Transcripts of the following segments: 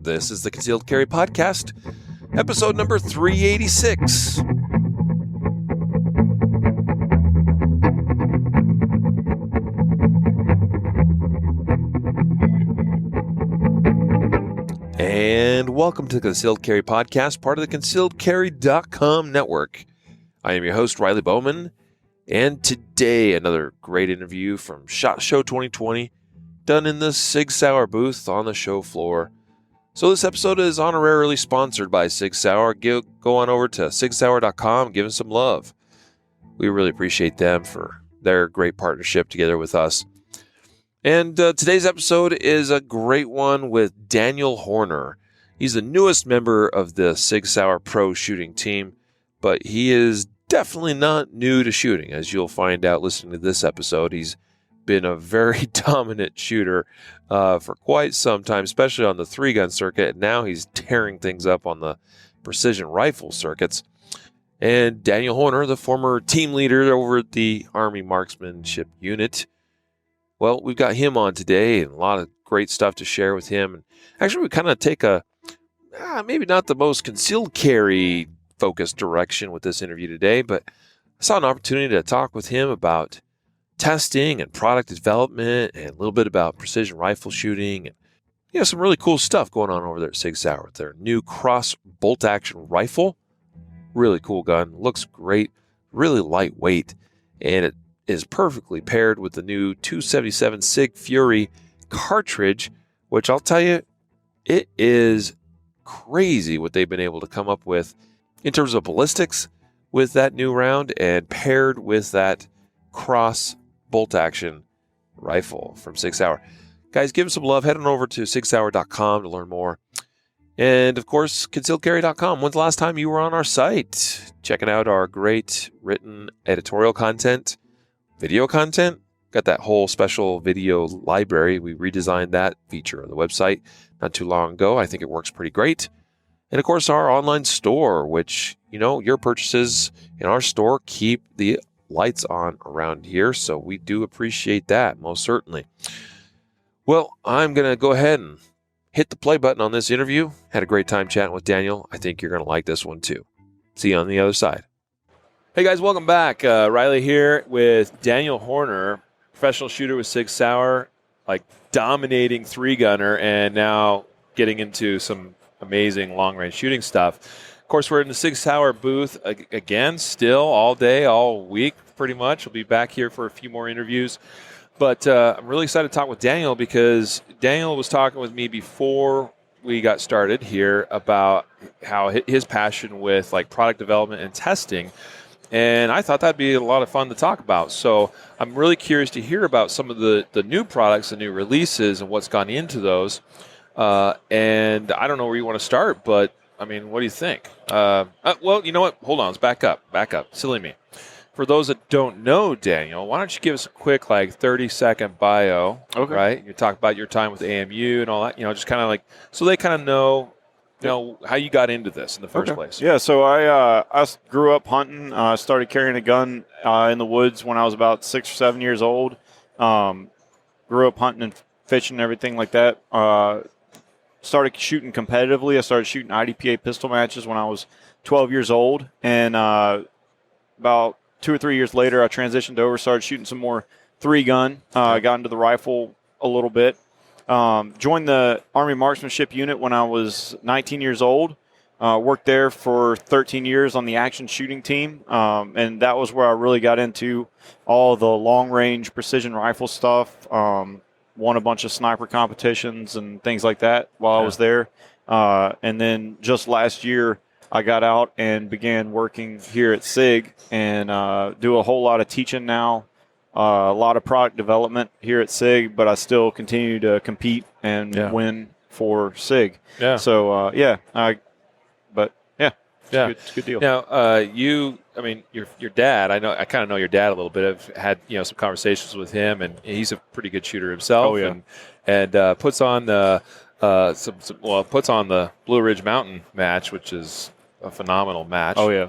This is the Concealed Carry Podcast, episode number 386. And welcome to the Concealed Carry Podcast, part of the ConcealedCarry.com network. I am your host, Riley Bowman, and today another great interview from SHOT Show 2020, done in the SIG Sauer booth on the show floor. So this episode is honorarily sponsored by SIG Sauer. Go on over to sigsauer.com, give them some love. We really appreciate them for their great partnership together with us. And today's episode is a great one with Daniel Horner. He's the newest member of the SIG Sauer Pro shooting team, but he is definitely not new to shooting. As you'll find out listening to this episode, he's been a very dominant shooter for quite some time, especially on the 3-gun circuit. Now he's tearing things up on the precision rifle circuits. And Daniel Horner, the former team leader over at the Army Marksmanship Unit, well, we've got him on today and a lot of great stuff to share with him. And actually, we kind of take a maybe not the most concealed carry focused direction with this interview today, but I saw an opportunity to talk with him about testing and product development and a little bit about precision rifle shooting and some really cool stuff going on over there at SIG Sauer with their new cross bolt action rifle. Really cool gun, looks great, really lightweight, and it is perfectly paired with the new 277 SIG Fury cartridge, which I'll tell you, it is crazy what they've been able to come up with in terms of ballistics with that new round and paired with that cross bolt action rifle from SIG Sauer. Guys, give them some love. Head on over to sigsauer.com to learn more. And of course, concealedcarry.com. When's the last time you were on our site? Checking out our great written editorial content, video content. Got that whole special video library. We redesigned that feature on the website not too long ago. I think it works pretty great. And of course, our online store, which, your purchases in our store keep the lights on around here. So we do appreciate that, most certainly. Well, I'm going to go ahead and hit the play button on this interview. Had a great time chatting with Daniel. I think you're going to like this one too. See you on the other side. Hey guys, welcome back. Riley here with Daniel Horner, professional shooter with SIG Sauer, like dominating 3-gunner, and now getting into some amazing long-range shooting stuff. Of course, we're in the SIG Sauer booth again, still all day, all week, pretty much. We'll be back here for a few more interviews. But I'm really excited to talk with Daniel because Daniel was talking with me before we got started here about how his passion with like product development and testing. And I thought that'd be a lot of fun to talk about. So I'm really curious to hear about some of the new products, the new releases, and what's gone into those. And I don't know where you want to start, but I mean, what do you think? Well, you know what? Hold on. Let's back up. Silly me. For those that don't know Daniel, why don't you give us a quick 30-second bio, okay. Right? You talk about your time with AMU and all that, just kind of so they kind of know, how you got into this in the first place. Yeah, so I grew up hunting. I started carrying a gun in the woods when I was about 6 or 7 years old. Grew up hunting and fishing and everything like that. Started shooting competitively. I started shooting IDPA pistol matches when I was 12 years old. And about 2 or 3 years later, I transitioned over, started shooting some more 3-gun. Got into the rifle a little bit. Joined the Army Marksmanship Unit when I was 19 years old. Worked there for 13 years on the action shooting team. And that was where I really got into all the long-range precision rifle stuff. Won a bunch of sniper competitions and things like that while I was there. And then just last year, I got out and began working here at SIG and do a whole lot of teaching now, a lot of product development here at SIG, but I still continue to compete and win for SIG. Yeah. So, it's a good deal. Now, your dad, I kind of know your dad a little bit. I've had, some conversations with him, and he's a pretty good shooter himself. Oh, yeah. And puts on the Blue Ridge Mountain match, which is a phenomenal match. Oh, yeah.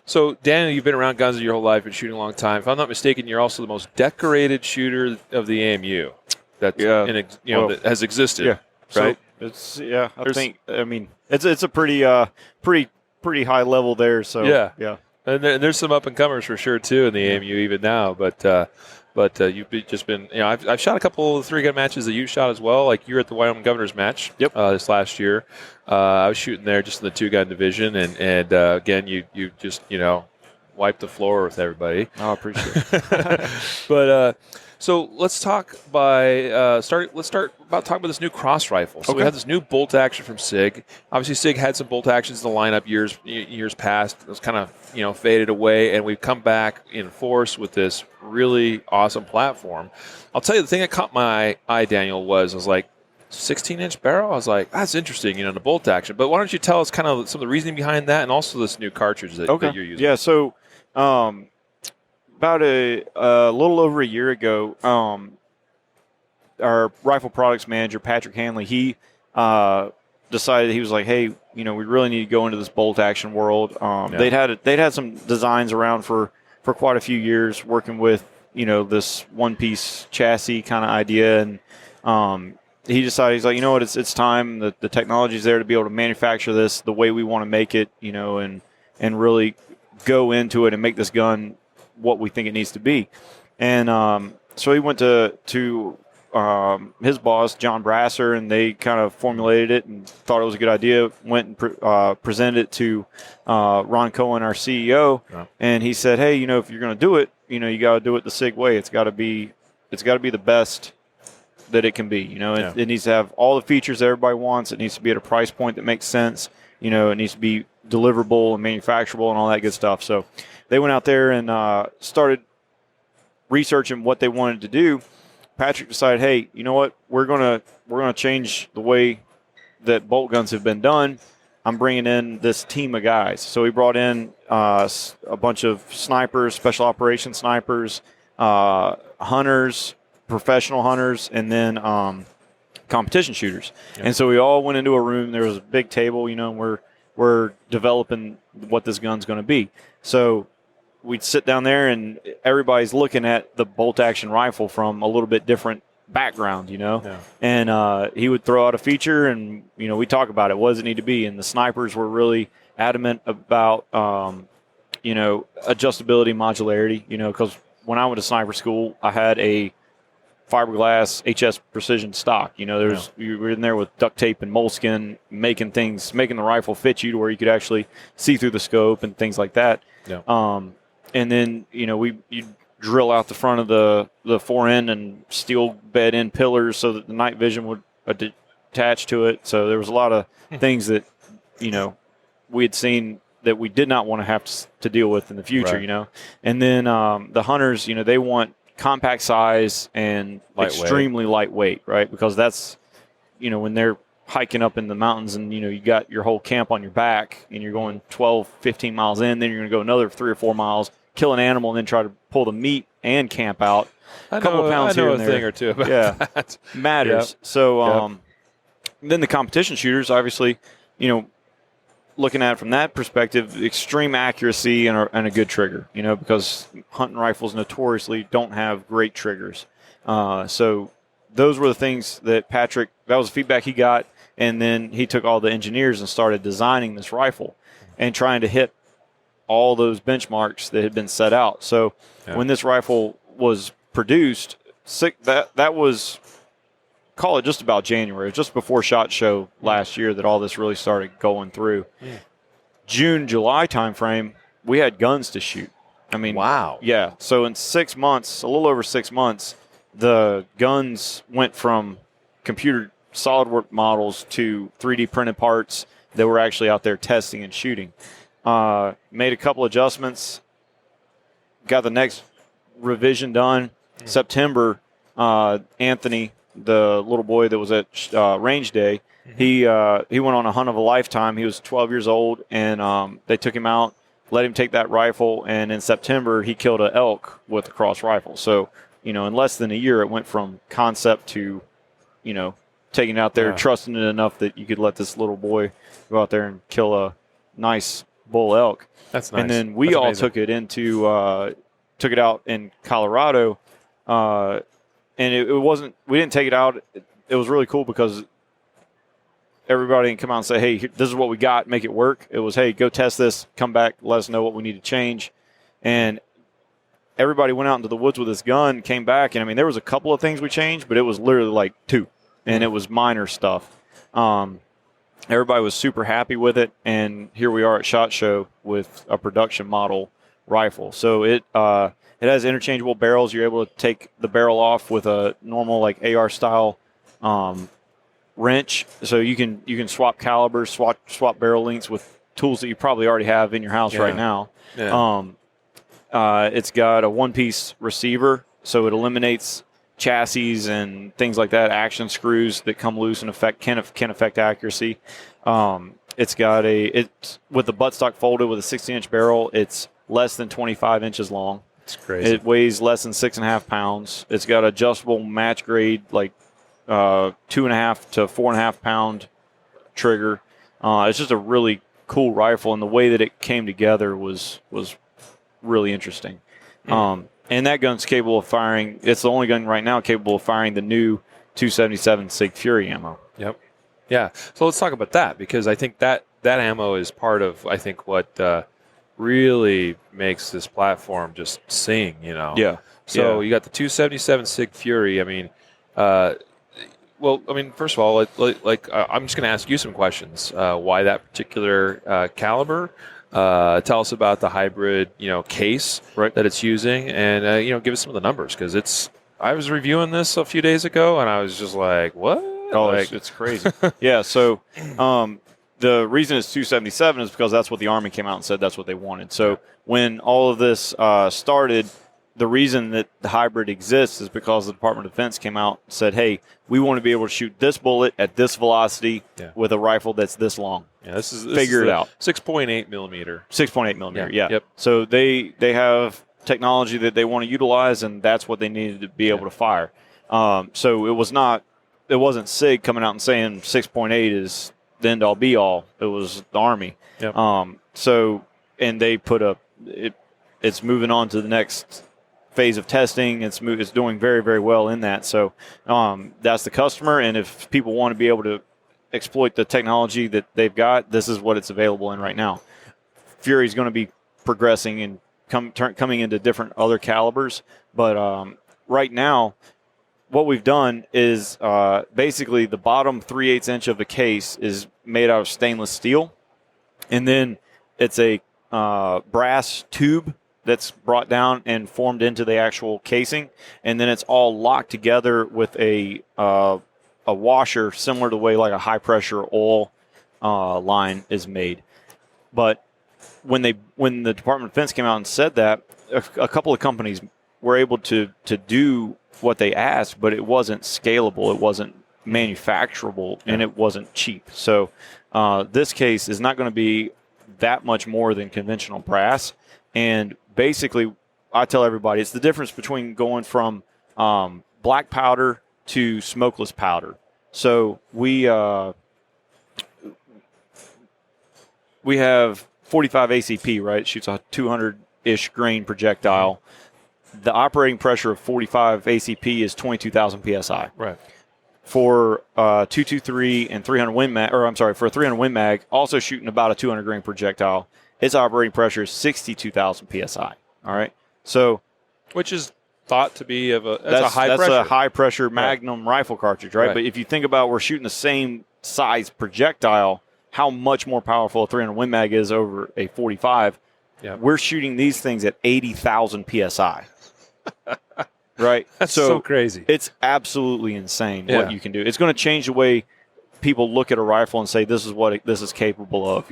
So, Daniel, you've been around guns your whole life, been shooting a long time. If I'm not mistaken, you're also the most decorated shooter of the AMU that has existed. Yeah. Right? It's I mean it's a pretty high level there. So yeah. And there's some up and comers for sure too in the AMU even now. But you've just been, I've shot a couple of 3-gun matches that you shot as well. Like you were at the Wyoming Governor's match this last year. I was shooting there just in the 2-gun division, and again you just wiped the floor with everybody. I appreciate it. But so let's talk talking about this new cross rifle. So we have this new bolt action from SIG. Obviously, SIG had some bolt actions in the lineup years past. It was kind of faded away, and we've come back in force with this really awesome platform. I'll tell you, the thing that caught my eye, Daniel, was like 16-inch barrel. I was like, that's interesting, the bolt action. But why don't you tell us kind of some of the reasoning behind that, and also this new cartridge that you're using? Yeah. So about a little over a year ago, our rifle products manager, Patrick Hanley, he decided, he was like, hey, we really need to go into this bolt action world. They'd had some designs around for quite a few years, working with this one-piece chassis kind of idea, and he decided, he's like, it's time. The technology's there to be able to manufacture this the way we want to make it, and really go into it and make this gun what we think it needs to be. And so he went to his boss, John Brasser, and they kind of formulated it and thought it was a good idea. Went and presented it to Ron Cohen, our CEO, and he said, hey, if you're going to do it, you got to do it the SIG way. It's got to be the best that it can be. It needs to have all the features that everybody wants. It needs to be at a price point that makes sense. It needs to be deliverable and manufacturable and all that good stuff. So they went out there and started researching what they wanted to do. Patrick decided, hey, you know what? We're gonna change the way that bolt guns have been done. I'm bringing in this team of guys. So he brought in a bunch of snipers, special operations snipers, hunters, professional hunters, and then competition shooters. Yeah. And so we all went into a room. There was a big table, and we're developing what this gun's going to be. So we'd sit down there, and everybody's looking at the bolt-action rifle from a little bit different background, Yeah. And he would throw out a feature, and, we talk about it. What does it need to be? And the snipers were really adamant about, adjustability, modularity, because when I went to sniper school, I had a fiberglass HS precision stock. You were in there with duct tape and moleskin, making the rifle fit you to where you could actually see through the scope and things like that. Yeah. And then, you drill out the front of the forend and steel bed in pillars so that the night vision would attach to it. So there was a lot of things that, we had seen that we did not want to have to deal with in the future, right. And then the hunters, they want compact size and extremely lightweight, right? Because that's, when they're hiking up in the mountains and, you got your whole camp on your back and you're going 12, 15 miles in, then you're going to go another 3 or 4 miles, kill an animal, and then try to pull the meat and camp out. A couple of pounds here and there. I know a thing or two about that. Matters. Yep. So then the competition shooters, obviously, looking at it from that perspective, extreme accuracy and a good trigger, because hunting rifles notoriously don't have great triggers. So those were the things that that was the feedback he got, and then he took all the engineers and started designing this rifle and trying to hit all those benchmarks that had been set out. So when this rifle was produced, that was, call it just about January, just before SHOT Show last year that all this really started going through. June, July timeframe, we had guns to shoot. I mean, wow. Yeah. So in 6 months, a little over 6 months, the guns went from computer SolidWorks models to 3D printed parts that were actually out there testing and shooting. Made a couple adjustments, got the next revision done. September, Anthony, the little boy that was at range day, he went on a hunt of a lifetime. He was 12 years old, and they took him out, let him take that rifle, and in September he killed an elk with a cross rifle. So, in less than a year, it went from concept to, taking it out there, trusting it enough that you could let this little boy go out there and kill a nice bull elk. That's nice. And then we all took it out in Colorado, and it wasn't, we didn't take it out. It was really cool because everybody didn't come out and say, hey, this is what we got, make it work. It was, hey, go test this, come back, let us know what we need to change. And everybody went out into the woods with this gun, came back, and I mean, there was a couple of things we changed, but it was literally like 2, and it was minor stuff. Everybody was super happy with it, and here we are at SHOT Show with a production model rifle. So it has interchangeable barrels. You're able to take the barrel off with a normal like AR style wrench, so you can swap calibers, swap barrel lengths with tools that you probably already have in your house right now. It's got a one-piece receiver, so it eliminates chassis and things like that, action screws that come loose and can affect accuracy. It's got with the buttstock folded with a 60-inch barrel. It's less than 25 inches long. It's crazy. It weighs less than 6.5 pounds. It's got adjustable match grade, like 2.5 to 4.5 pound trigger. It's just a really cool rifle, and the way that it came together was really interesting. And that gun's capable of firing. It's the only gun right now capable of firing the new 277 SIG Fury ammo. Yep. Yeah. So let's talk about that, because I think that ammo is part of, I think, what really makes this platform just sing, Yeah. So you got the 277 SIG Fury. I mean, first of all, I'm just going to ask you some questions. Why that particular caliber? Tell us about the hybrid, case that it's using, and give us some of the numbers, because I was reviewing this a few days ago, and I was just like, what? Oh, it's crazy. Yeah. So, the reason it's 277 is because that's what the Army came out and said that's what they wanted. So when all of this started, the reason that the hybrid exists is because the Department of Defense came out and said, hey, we want to be able to shoot this bullet at this velocity with a rifle that's this long. Yeah, this is it out. 6.8 millimeter. 6.8 millimeter, yeah. Yep. So they have technology that they want to utilize, and that's what they needed to be able to fire. So it wasn't SIG coming out and saying 6.8 is the end all be all. It was the Army. Yep. And they put it's moving on to the next phase of testing. It's doing very, very well in that. So that's the customer, and if people want to be able to exploit the technology that they've got, this is what it's available in right now. Fury's going to be progressing and coming into different other calibers, but right now what we've done is basically the bottom 3/8 inch of the case is made out of stainless steel, and then it's a brass tube that's brought down and formed into the actual casing, and then it's all locked together with a washer similar to the way like a high pressure oil line is made. But when the Department of Defense came out and said that, a couple of companies were able to do what they asked, but it wasn't scalable, it wasn't manufacturable, and it wasn't cheap. So this case is not going to be that much more than conventional brass. And basically, I tell everybody, it's the difference between going from black powder to smokeless powder. So we have 45 ACP, right? It shoots a 200-ish grain projectile. The operating pressure of 45 ACP is 22,000 psi. Right. For 223 and 300 Win Mag, for a 300 Win Mag, also shooting about a 200 grain projectile, its operating pressure is 62,000 psi. All right. So, which is thought to be that's a high pressure Magnum rifle cartridge, right? But if you think about, we're shooting the same size projectile, how much more powerful a 300 Win Mag is over a 45. Yeah. We're shooting these things at 80,000 psi. Right? That's so crazy. It's absolutely insane what you can do. It's going to change the way people look at a rifle and say, this is what this is capable of.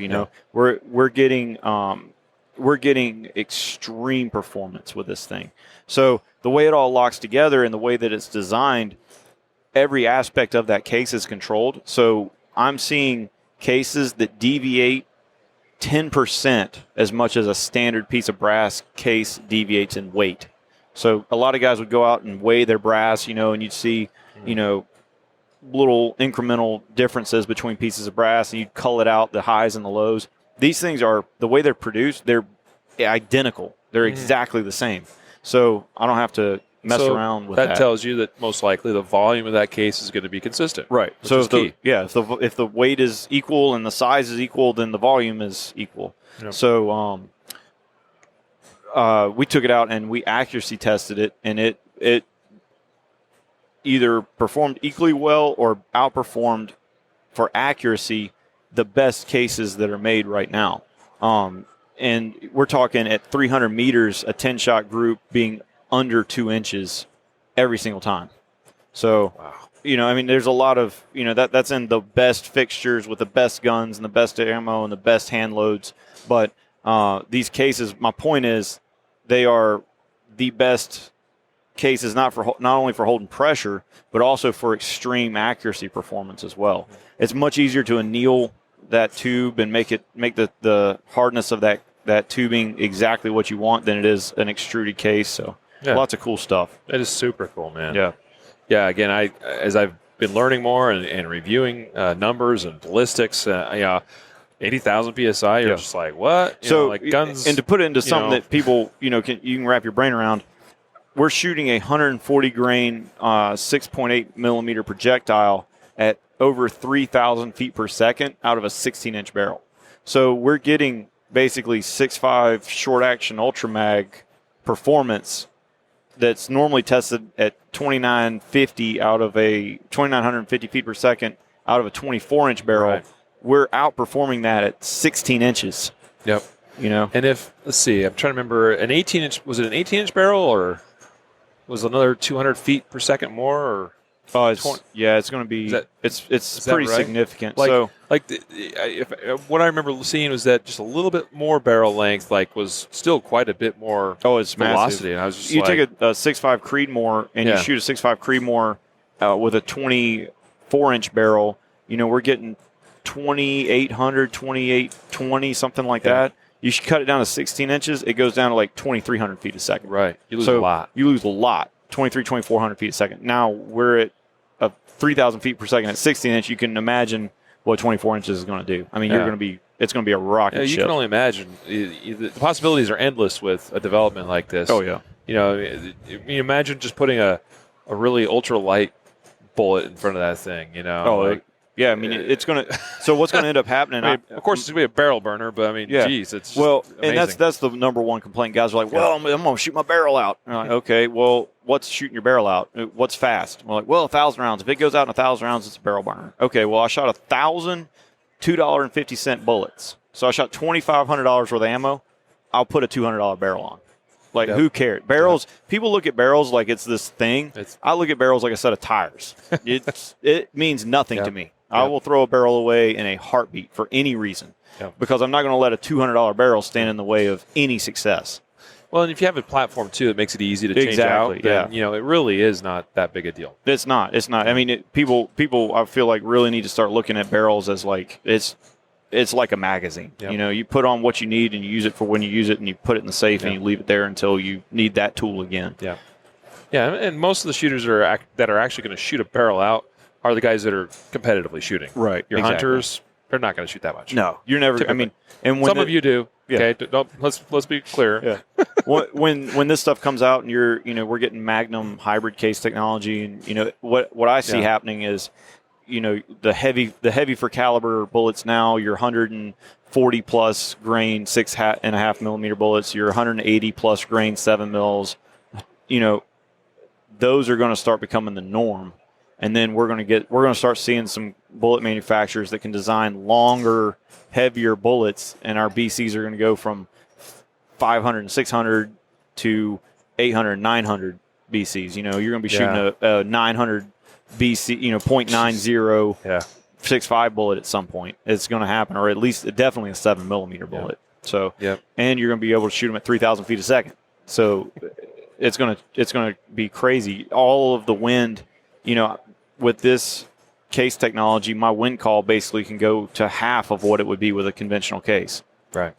We're getting extreme performance with this thing. So the way it all locks together and the way that it's designed, every aspect of that case is controlled. So I'm seeing cases that deviate 10% as much as a standard piece of brass case deviates in weight. So a lot of guys would go out and weigh their brass, and you'd see, little incremental differences between pieces of brass, and you'd cull it out, the highs and the lows. These things are, the way they're produced, they're identical. They're exactly the same. So I don't have to mess So around with that. That tells you that most likely the volume of that case is going to be consistent. Right. Which So is key. if the weight is equal and the size is equal, then the volume is equal. Yep. So we took it out and we accuracy tested it, and it either performed equally well or outperformed for accuracy the best cases that are made right now. And we're talking at 300 meters, a 10-shot group being under 2 inches every single time. So, Wow. I mean, there's a lot of, that's in the best fixtures with the best guns and the best ammo and the best hand loads. But these cases, my point is, they are the best cases not only for holding pressure, but also for extreme accuracy performance as well. It's much easier to anneal that tube and make the hardness of that tubing exactly what you want than it is an extruded case. So lots of cool stuff. That is super cool, man. Yeah. Again, as I've been learning more and reviewing numbers and ballistics, 80,000 psi. You're just like, what? Like guns. And to put it into something that people you can wrap your brain around, we're shooting a 140 grain 6.8 millimeter projectile at over 3,000 feet per second out of a 16-inch barrel. So we're getting basically 6.5 short action ultra mag performance that's normally tested at 2,950 out of a 2,950 feet per second out of a 24-inch barrel. Right. We're outperforming that at 16 inches. Yep. And let's see, I'm trying to remember, was it an 18-inch barrel, or was it another 200 feet per second more, or? It's going to be. It's pretty significant. What I remember seeing was that just a little bit more barrel length, was still quite a bit more. It's velocity. Massive. And I was just take a 6.5 Creedmoor and you shoot a 6.5 Creedmoor with a 24-inch barrel. We're getting 2,800, 2,820, something like that. You should cut it down to 16 inches. It goes down to like 2,300 feet a second. Right. You lose a lot. 2,400 feet a second. Now we're at 3,000 feet per second at 16 inch. You can imagine what 24 inches is going to do. I mean, it's going to be a rocket ship. You can only imagine. The possibilities are endless with a development like this. Oh, yeah. Imagine just putting a really ultra-light bullet in front of that thing, Yeah, I mean, it's going to – so what's going to end up happening? Of course, it's going to be a barrel burner, but, geez, it's amazing. And that's the number one complaint. Guys are like, well, I'm going to shoot my barrel out. And I'm like, okay, well, what's shooting your barrel out? What's fast? We're like, 1,000 rounds. If it goes out in 1,000 rounds, it's a barrel burner. Okay, well, I shot 1,000 $2.50 bullets. So I shot $2,500 worth of ammo. I'll put a $200 barrel on. Who cares? Barrels, people look at barrels like it's this thing. I look at barrels like a set of tires. It means nothing to me. I will throw a barrel away in a heartbeat for any reason because I'm not going to let a $200 barrel stand in the way of any success. Well, and if you have a platform, too, that makes it easy to change out, then, it really is not that big a deal. It's not. I mean, people, I feel like, really need to start looking at barrels as like it's like a magazine. Yep. You put on what you need and you use it for when you use it, and you put it in the safe and you leave it there until you need that tool again. Yeah. Yeah, and most of the shooters that are actually going to shoot a barrel out are the guys that are competitively shooting. Right. Your hunters, they're not going to shoot that much. No, you're never. Typically. I mean, and when some of you do. Yeah. Okay, let's be clear. Yeah. when this stuff comes out and we're getting Magnum hybrid case technology, and what I see happening is, the heavy for caliber bullets now, your 140 plus grain 6.5 millimeter bullets, your 180 plus grain 7 mils, those are going to start becoming the norm. And then we're going to start seeing some bullet manufacturers that can design longer, heavier bullets, and our BCs are going to go from 500 and 600 to 800 and 900 BCs. You're going to be shooting a 900 BC, .90 6.5 bullet at some point. It's going to happen, or at least definitely a 7 millimeter bullet. So, and you're going to be able to shoot them at 3,000 feet a second. So, it's going to be crazy. All of the wind, with this case technology, my wind call basically can go to half of what it would be with a conventional case. Right.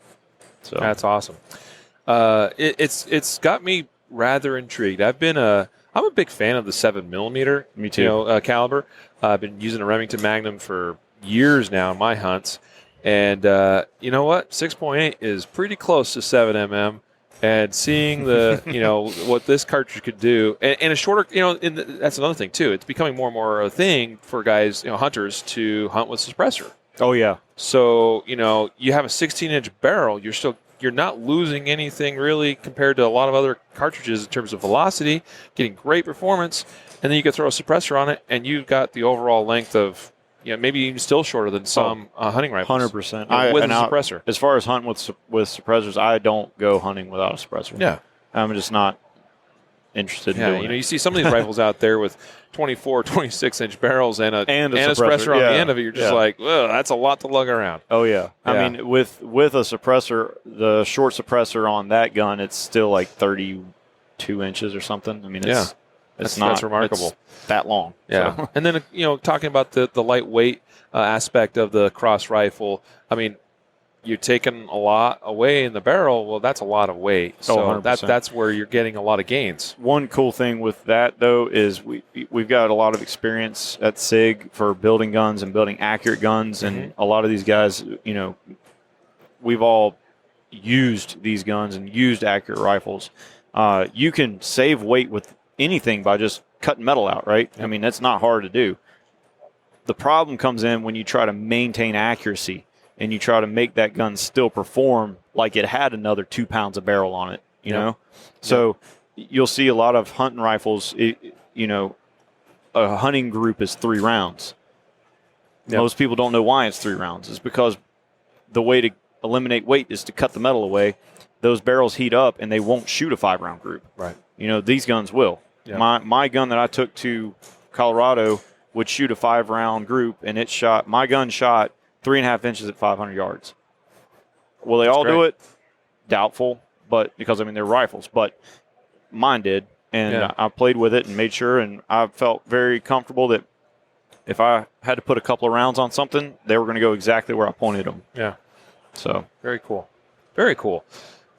So that's awesome. It's got me rather intrigued. I'm a big fan of the 7 millimeter. Me too. Caliber. I've been using a Remington Magnum for years now in my hunts, and you know what? 6.8 is pretty close to 7 mm. And seeing the, what this cartridge could do, and a shorter, that's another thing too. It's becoming more and more a thing for guys, hunters, to hunt with suppressor. Oh yeah. So you have a 16-inch barrel. You're not losing anything really compared to a lot of other cartridges in terms of velocity, getting great performance, and then you could throw a suppressor on it, and you've got the overall length of, maybe even still shorter than some hunting rifles. 100%. With a suppressor. As far as hunting with suppressors, I don't go hunting without a suppressor. Yeah. I'm just not interested in doing it. You see some of these rifles out there with 24, 26-inch barrels and a suppressor on the end of it. You're just like, well, that's a lot to lug around. Oh, yeah. I mean, with a suppressor, the short suppressor on that gun, it's still like 32 inches or something. I mean, that's remarkable. It's that long. Yeah. So. And then, talking about the lightweight aspect of the cross rifle, I mean, you're taking a lot away in the barrel. Well, that's a lot of weight. So that's where you're getting a lot of gains. One cool thing with that, though, is we've got a lot of experience at SIG for building guns and building accurate guns. And a lot of these guys, we've all used these guns and used accurate rifles. You can save weight with anything by just cutting metal out, right? I mean, that's not hard to do. The problem comes in when you try to maintain accuracy and you try to make that gun still perform like it had another 2 pounds of barrel on it, you know? So you'll see a lot of hunting rifles, a hunting group is 3 rounds. Most people don't know why it's 3 rounds. It's because the way to eliminate weight is to cut the metal away. Those barrels heat up and they won't shoot a 5-round group. Right. These guns will. Yeah. My gun that I took to Colorado would shoot a 5-round group, and my gun shot 3.5 inches at 500 yards. Will they all do it? Doubtful, but because they're rifles. But mine did, and I played with it and made sure, and I felt very comfortable that if I had to put a couple of rounds on something, they were going to go exactly where I pointed them. Yeah. So very cool, very cool,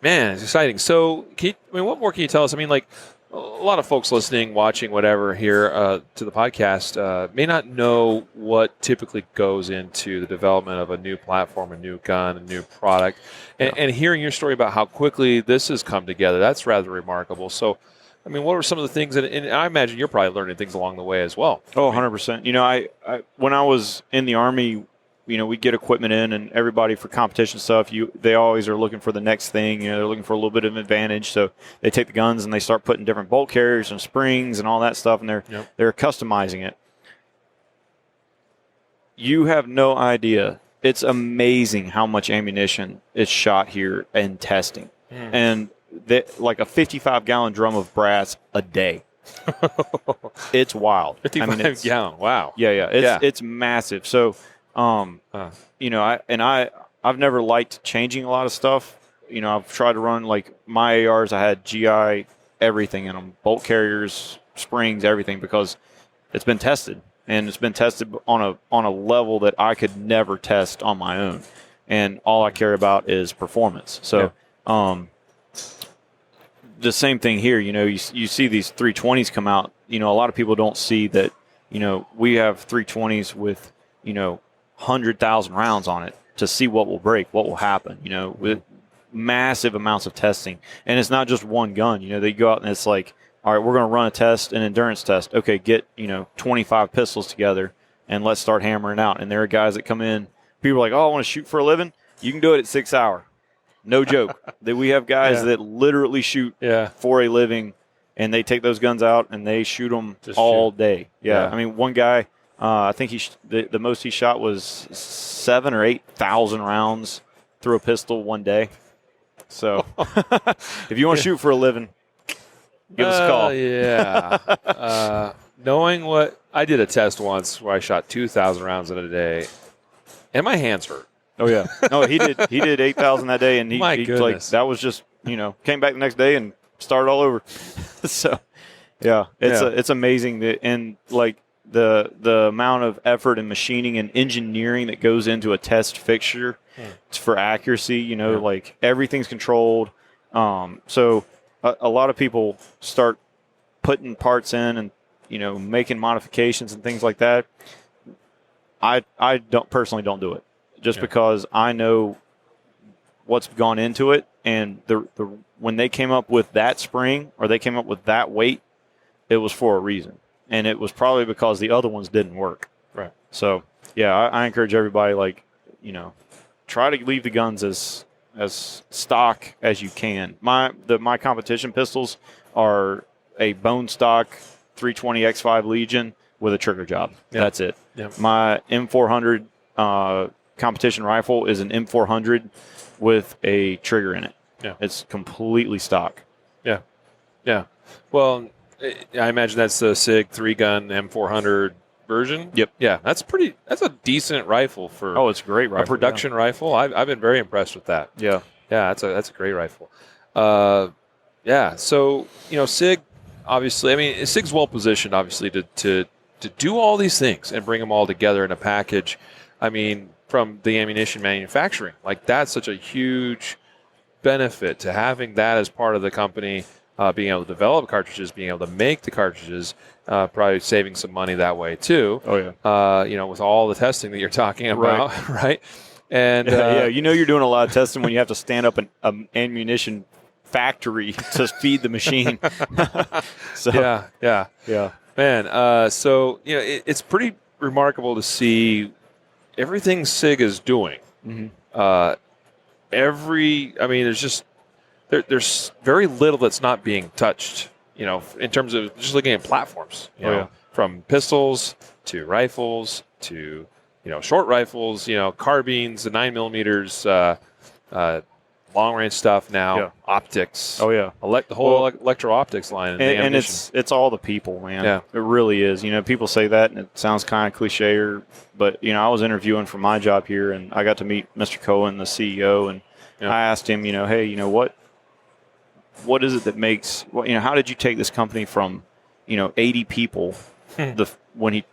man. It's exciting. So, what more can you tell us? I mean, like, a lot of folks listening, watching, whatever, here to the podcast may not know what typically goes into the development of a new platform, a new gun, a new product. And hearing your story about how quickly this has come together, that's rather remarkable. So, I mean, what are some of the things, and I imagine you're probably learning things along the way as well. Oh, 100%. I when I was in the Army, we'd get equipment in, and everybody for competition stuff, they always are looking for the next thing. They're looking for a little bit of advantage. So they take the guns and they start putting different bolt carriers and springs and all that stuff, and they're customizing it. You have no idea. It's amazing how much ammunition is shot here in testing. And like a 55-gallon drum of brass a day. It's wild. 55-gallon, wow. Yeah. It's massive. So, I've never liked changing a lot of stuff. I've tried to run, like, my ARs, I had GI everything in them, bolt carriers, springs, everything, because it's been tested, and it's been tested on a level that I could never test on my own, and all I care about is performance. So, the same thing here. You see these 320s come out. A lot of people don't see that. We have 320s with 100,000 rounds on it to see what will break, what will happen, with massive amounts of testing. And it's not just one gun. They go out and it's like, all right, we're going to run a test, an endurance test. Okay, get, 25 pistols together and let's start hammering out. And there are guys that come in, people are like, oh, I want to shoot for a living. You can do it at 6 hours. No joke. We have guys that literally shoot for a living, and they take those guns out and they shoot them all day. Yeah. I mean, one guy, I think the most he shot was 7,000 or 8,000 rounds through a pistol one day. So if you want to shoot for a living, give us a call. Knowing what I did a test once where I shot 2,000 rounds in a day, and my hands hurt. Oh yeah, no, he did 8,000 that day, and he like that was just came back the next day and started all over. So it's amazing that, and like the amount of effort and machining and engineering that goes into a test fixture for accuracy. Like everything's controlled. So a lot of people start putting parts in and making modifications and things like that. I don't personally don't do it. Just because I know what's gone into it, And when they came up with that spring, or they came up with that weight, it was for a reason. And it was probably because the other ones didn't work. Right. So, yeah, I encourage everybody, like, you know, try to leave the guns as stock as you can. My competition pistols are a bone stock 320 X5 Legion with a trigger job. Yeah. That's it. Yeah. My M400 competition rifle is an M400 with a trigger in it. Yeah. It's completely stock. Yeah. Yeah. Well, I imagine that's the SIG 3-gun M400 version. Yep. Yeah, that's a decent rifle for It's a great rifle. a production rifle. I've been very impressed with that. Yeah. Yeah, that's a great rifle. Yeah, so, you know, SIG, obviously, I mean, SIG's well positioned, obviously, to do all these things and bring them all together in a package. I mean, from the ammunition manufacturing, like, that's such a huge benefit to having that as part of the company, being able to develop cartridges, being able to make the cartridges, probably saving some money that way too. Oh, yeah. You know, with all the testing that you're talking about, right? And yeah, you know you're doing a lot of testing when you have to stand up an ammunition factory to feed the machine. So, yeah. Man, so, you know, it's pretty remarkable to see everything SIG is doing. Mm-hmm. I mean, there's just there's very little that's not being touched, you know, in terms of just looking at platforms, you know, from pistols to rifles to, you know, short rifles, you know, carbines, the 9mm, long range stuff now, optics. Oh, yeah. The whole electro-optics line. And it's all the people, man. Yeah. It really is. You know, people say that, and it sounds kind of cliche, but, you know, I was interviewing for my job here, and I got to meet Mr. Cohen, the CEO, and I asked him, you know, hey, you know, what is it that makes, you know, how did you take this company from, you know, 80 people when he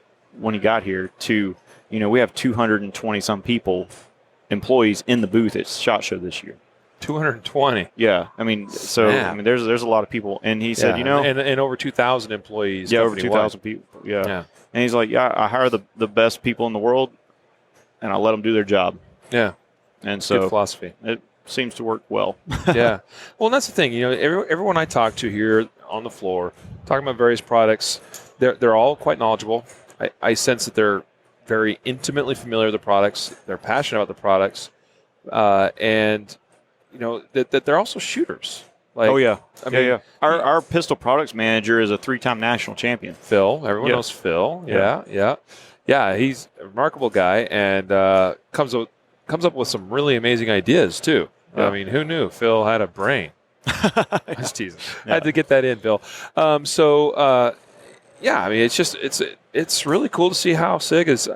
got here to, you know, we have 220 some people, employees in the booth at SHOT Show this year. 220. Yeah, I mean, so I mean, there's a lot of people, and he said, you know, and over 2,000 employees. Yeah, over 2,000 people. Yeah, and he's like, I hire the best people in the world, and I let them do their job. Yeah, and so good philosophy. It seems to work well. Yeah, well, and that's the thing. You know, everyone I talk to here on the floor, talking about various products, they're all quite knowledgeable. I sense that they're very intimately familiar with the products. They're passionate about the products, and you know, that they're also shooters. Like, I mean, Our pistol products manager is a 3-time national champion. Phil. Everyone knows Phil. Yeah. He's a remarkable guy, and comes up with some really amazing ideas too. I mean, who knew Phil had a brain? I was teasing. I had to get that in, Phil. I mean, it's really cool to see how SIG is.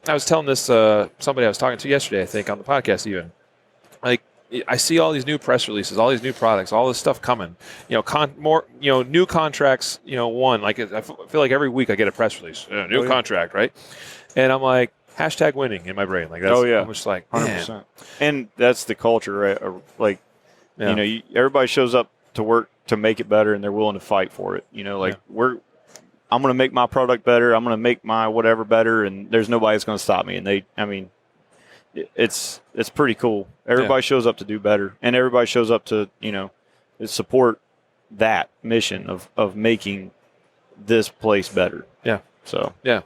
I was telling this somebody I was talking to yesterday, I think, on the podcast even. Like, I see all these new press releases, all these new products, all this stuff coming. You know, new contracts. You know, like I feel like every week I get a press release, new contract, right? And I'm like, #winning in my brain. Like, that's, I'm just like, 100%. And that's the culture, right? Like, you know, everybody shows up to work to make it better, and they're willing to fight for it. You know, like I'm going to make my product better. I'm going to make my whatever better, and there's nobody that's going to stop me. And it's pretty cool. Everybody shows up to do better, and everybody shows up to, you know, support that mission of making this place better. Yeah. So yeah.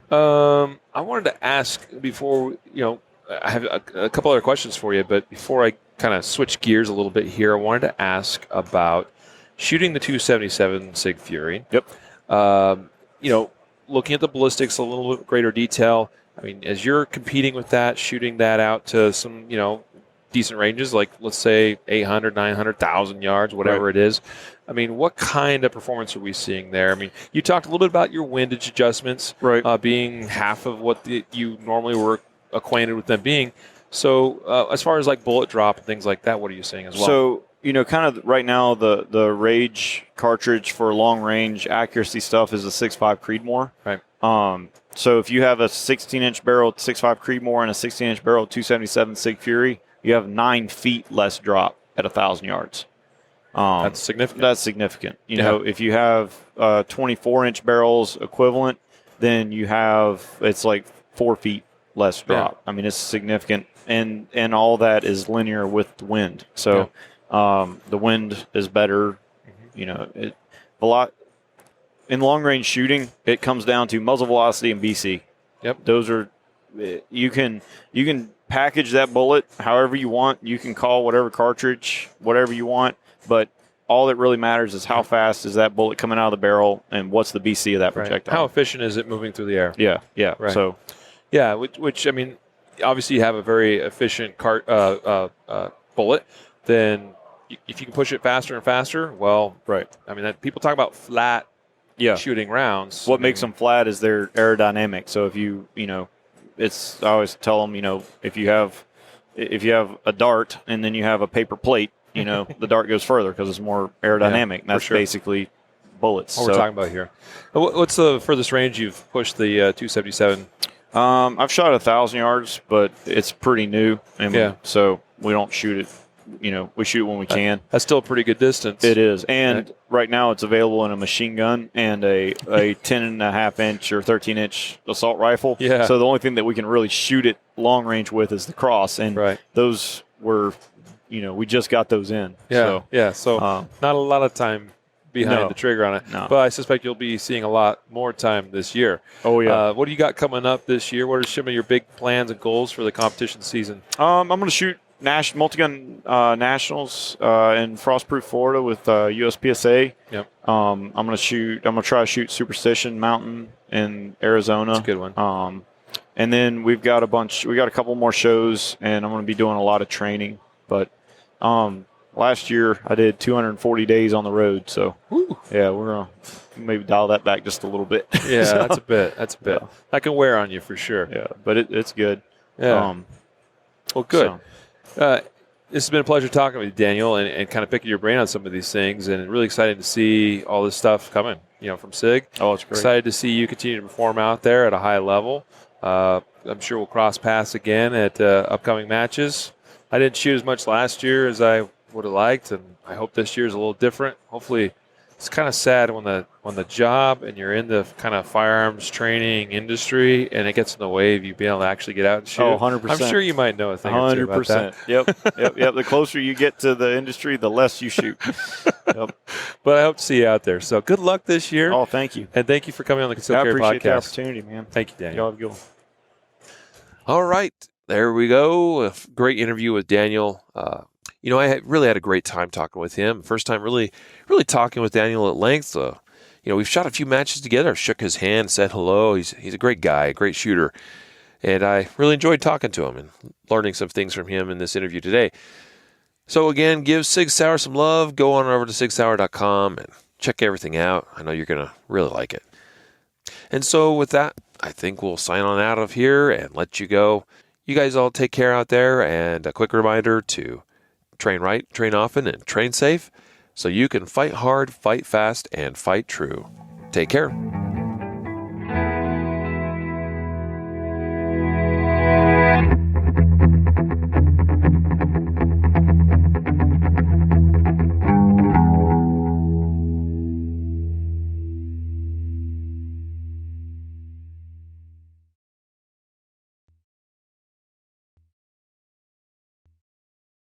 I wanted to ask before, you know, I have a couple other questions for you, but before I kind of switch gears a little bit here, I wanted to ask about shooting the 277 SIG Fury. Yep. You know, looking at the ballistics a little bit greater detail. I mean, as you're competing with that, shooting that out to some, you know, decent ranges, like let's say 800, 900, 1,000 yards, whatever it is. I mean, what kind of performance are we seeing there? I mean, you talked a little bit about your windage adjustments being half of what you normally were acquainted with them being. So as far as like bullet drop and things like that, what are you seeing as well? So, you know, kind of right now the Rage cartridge for long range accuracy stuff is a 6.5 Creedmoor. Right. So if you have a 16-inch barrel 6.5 Creedmoor and a 16-inch barrel 277 SIG Fury, you have 9 feet less drop at 1,000 yards. That's significant. That's significant. You know, if you have 24-inch barrels equivalent, then you have, it's like 4 feet less drop. I mean, it's significant, and all that is linear with the wind. So the wind is better. A lot in long range shooting. It comes down to muzzle velocity and BC. Yep, those are you can package that bullet however you want. You can call whatever cartridge whatever you want, but all that really matters is how fast is that bullet coming out of the barrel and what's the BC of that projectile. How efficient is it moving through the air? Yeah. Right. So, which I mean, obviously you have a very efficient bullet. Then if you can push it faster and faster, well, right. I mean, people talk about flat shooting rounds. What makes them flat is their aerodynamic. So I always tell them, if you have a dart and then you have a paper plate, the dart goes further because it's more aerodynamic. And that's basically bullets. What we're talking about here. What's the furthest range you've pushed the 277? I've shot 1,000 yards, but it's pretty new. So we don't shoot it. We shoot when we can. That's still a pretty good distance. It is. And right now it's available in a machine gun and a 10.5-inch or 13-inch assault rifle. Yeah. So the only thing that we can really shoot it long range with is the cross. And those were, we just got those in. Yeah. So not a lot of time behind the trigger on it. No. But I suspect you'll be seeing a lot more time this year. Oh, yeah. What do you got coming up this year? What are some of your big plans and goals for the competition season? I'm going to shoot multi-gun nationals in Frostproof, Florida with USPSA. Yep. I'm gonna try to shoot Superstition Mountain in Arizona. That's a good one. And then we got a couple more shows, and I'm gonna be doing a lot of training. But last year I did 240 days on the road, so we're gonna maybe dial that back just a little bit. Yeah, that's a bit. Yeah. That can wear on you for sure. Yeah, but it's good. Yeah. Well, good. This has been a pleasure talking with you, Daniel, and kind of picking your brain on some of these things, and really excited to see all this stuff coming, from SIG. Oh, it's great. Excited to see you continue to perform out there at a high level. I'm sure we'll cross paths again at upcoming matches. I didn't shoot as much last year as I would have liked, and I hope this year is a little different. Hopefully, it's kind of sad when the job and you're in the kind of firearms training industry and it gets in the way of you being able to actually get out and shoot. Oh, 100%. I'm sure you might know a thing or two about that. 100%. Yep. The closer you get to the industry, the less you shoot. Yep. But I hope to see you out there. So good luck this year. Oh, thank you. And thank you for coming on the Concealed Carry Podcast. I appreciate the opportunity, man. Thank you, Daniel. Y'all have a good one. All right. There we go. A great interview with Daniel. I really had a great time talking with him. First time really talking with Daniel at length. We've shot a few matches together. I've shook his hand, said hello. He's a great guy, a great shooter. And I really enjoyed talking to him and learning some things from him in this interview today. So again, give SIG Sauer some love. Go on over to sigsauer.com and check everything out. I know you're going to really like it. And so with that, I think we'll sign on out of here and let you go. You guys all take care out there. And a quick reminder to train right, train often, and train safe so you can fight hard, fight fast, and fight true. Take care.